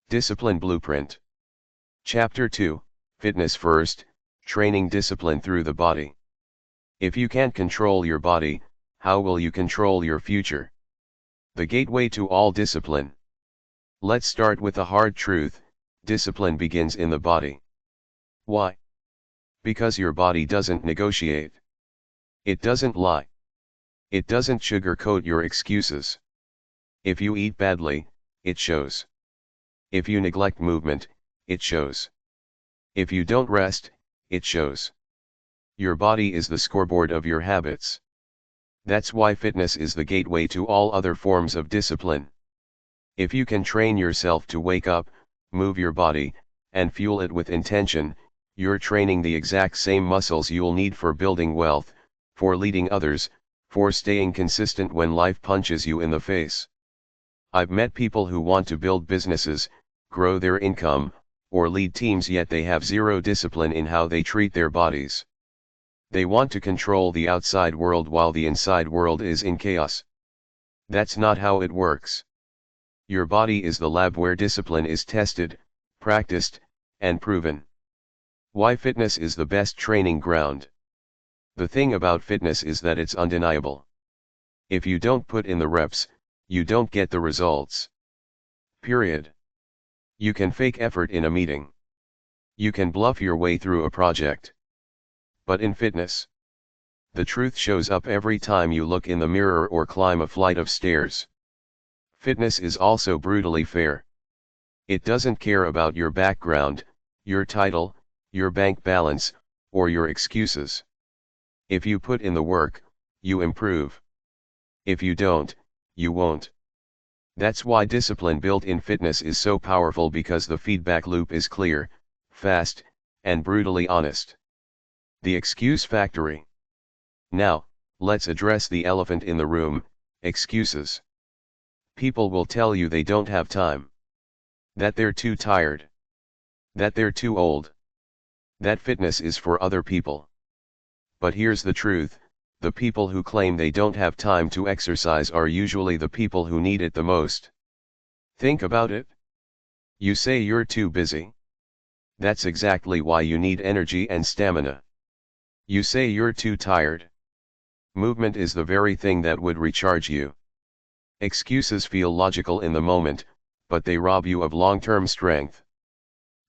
Discipline Blueprint. Chapter 2, Fitness First, Training Discipline Through the Body. If you can't control your body, how will you control your future? The gateway to all discipline. Let's start with the hard truth: discipline begins in the body. Why? Because your body doesn't negotiate. It doesn't lie. It doesn't sugarcoat your excuses. If you eat badly, it shows. If you neglect movement, it shows. If you don't rest, it shows. Your body is the scoreboard of your habits. That's why fitness is the gateway to all other forms of discipline. If you can train yourself to wake up, move your body, and fuel it with intention, you're training the exact same muscles you'll need for building wealth, for leading others, for staying consistent when life punches you in the face. I've met people who want to build businesses, grow their income, or lead teams, yet they have zero discipline in how they treat their bodies. They want to control the outside world while the inside world is in chaos. That's not how it works. Your body is the lab where discipline is tested, practiced, and proven. Why fitness is the best training ground. The thing about fitness is that it's undeniable. If you don't put in the reps, you don't get the results. Period. You can fake effort in a meeting. You can bluff your way through a project. But in fitness, the truth shows up every time you look in the mirror or climb a flight of stairs. Fitness is also brutally fair. It doesn't care about your background, your title, your bank balance, or your excuses. If you put in the work, you improve. If you don't, you won't. That's why discipline built in fitness is so powerful, because the feedback loop is clear, fast, and brutally honest. The excuse factory. Now, let's address the elephant in the room: excuses. People will tell you they don't have time. That they're too tired. That they're too old. That fitness is for other people. But here's the truth: the people who claim they don't have time to exercise are usually the people who need it the most. Think about it. You say you're too busy. That's exactly why you need energy and stamina. You say you're too tired. Movement is the very thing that would recharge you. Excuses feel logical in the moment, but they rob you of long-term strength.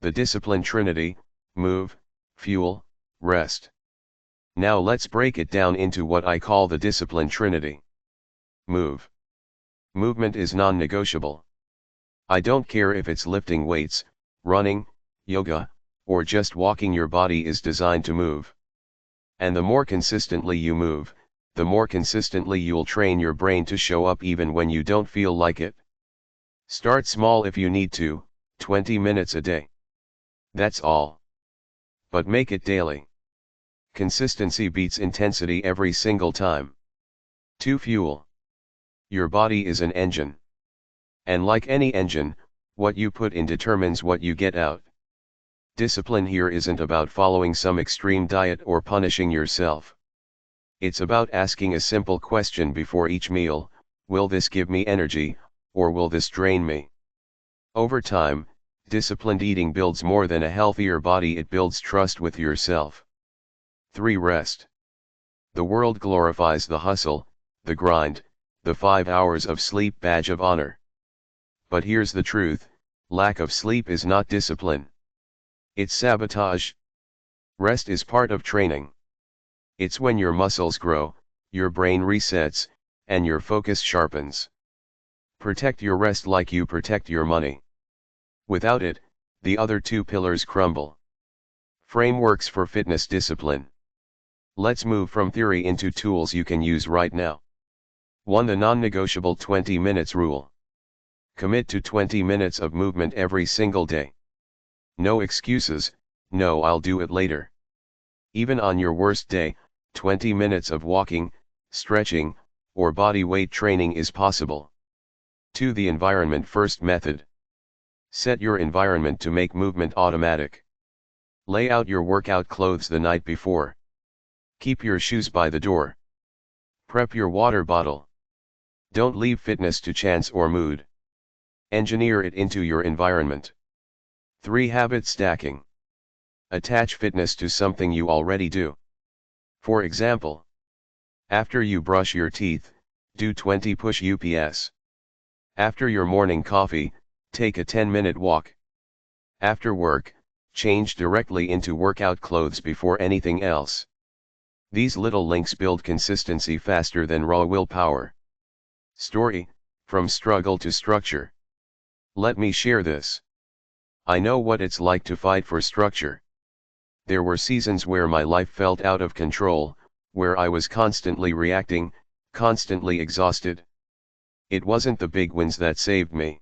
The discipline trinity: move, fuel, rest. Now let's break it down into what I call the discipline trinity. Move. Movement is non-negotiable. I don't care if it's lifting weights, running, yoga, or just walking, your body is designed to move. And the more consistently you move, the more consistently you'll train your brain to show up even when you don't feel like it. Start small if you need to, 20 minutes a day. That's all. But make it daily. Consistency beats intensity every single time. 2. Fuel. Your body is an engine. And like any engine, what you put in determines what you get out. Discipline here isn't about following some extreme diet or punishing yourself. It's about asking a simple question before each meal: will this give me energy, or will this drain me? Over time, disciplined eating builds more than a healthier body, it builds trust with yourself. 3. Rest. The world glorifies the hustle, the grind, the 5 hours of sleep badge of honor. But here's the truth: lack of sleep is not discipline. It's sabotage. Rest is part of training. It's when your muscles grow, your brain resets, and your focus sharpens. Protect your rest like you protect your money. Without it, the other 2 pillars crumble. Frameworks for fitness discipline. Let's move from theory into tools you can use right now. 1. The non-negotiable 20 minutes rule. Commit to 20 minutes of movement every single day. No excuses: no, I'll do it later. Even on your worst day, 20 minutes of walking, stretching, or body weight training is possible. 2. The environment first method. Set your environment to make movement automatic. Lay out your workout clothes the night before. Keep your shoes by the door. Prep your water bottle. Don't leave fitness to chance or mood. Engineer it into your environment. 3. Habit stacking. Attach fitness to something you already do. For example, after you brush your teeth, do 20 push-ups. After your morning coffee, take a 10-minute walk. After work, change directly into workout clothes before anything else. These little links build consistency faster than raw willpower. Story, from struggle to structure. Let me share this. I know what it's like to fight for structure. There were seasons where my life felt out of control, where I was constantly reacting, constantly exhausted. It wasn't the big wins that saved me.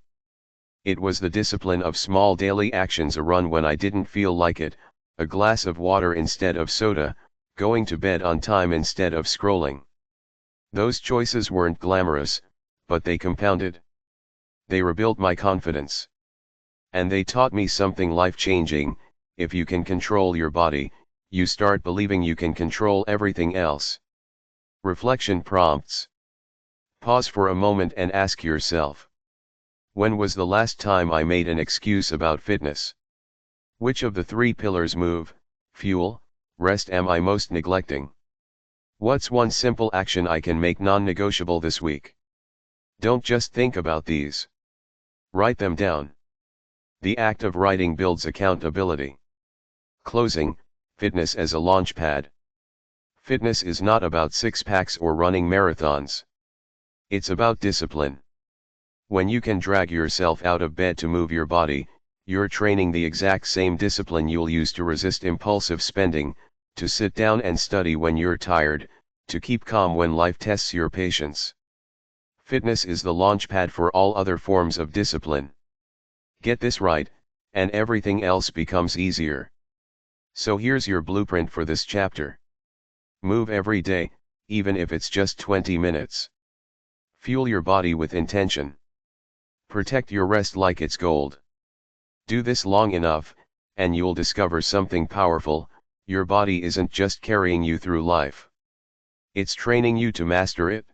It was the discipline of small daily actions: a run when I didn't feel like it, a glass of water instead of soda, going to bed on time instead of scrolling. Those choices weren't glamorous, but they compounded. They rebuilt my confidence. And they taught me something life-changing: if you can control your body, you start believing you can control everything else. Reflection prompts. Pause for a moment and ask yourself, when was the last time I made an excuse about fitness? Which of the 3 pillars: move, fuel, rest am I most neglecting? What's one simple action I can make non-negotiable this week? Don't just think about these. Write them down. The act of writing builds accountability. Closing, fitness as a launchpad. Fitness is not about six-packs or running marathons. It's about discipline. When you can drag yourself out of bed to move your body, you're training the exact same discipline you'll use to resist impulsive spending, to sit down and study when you're tired, to keep calm when life tests your patience. Fitness is the launchpad for all other forms of discipline. Get this right, and everything else becomes easier. So here's your blueprint for this chapter. Move every day, even if it's just 20 minutes. Fuel your body with intention. Protect your rest like it's gold. Do this long enough, and you'll discover something powerful: your body isn't just carrying you through life. It's training you to master it.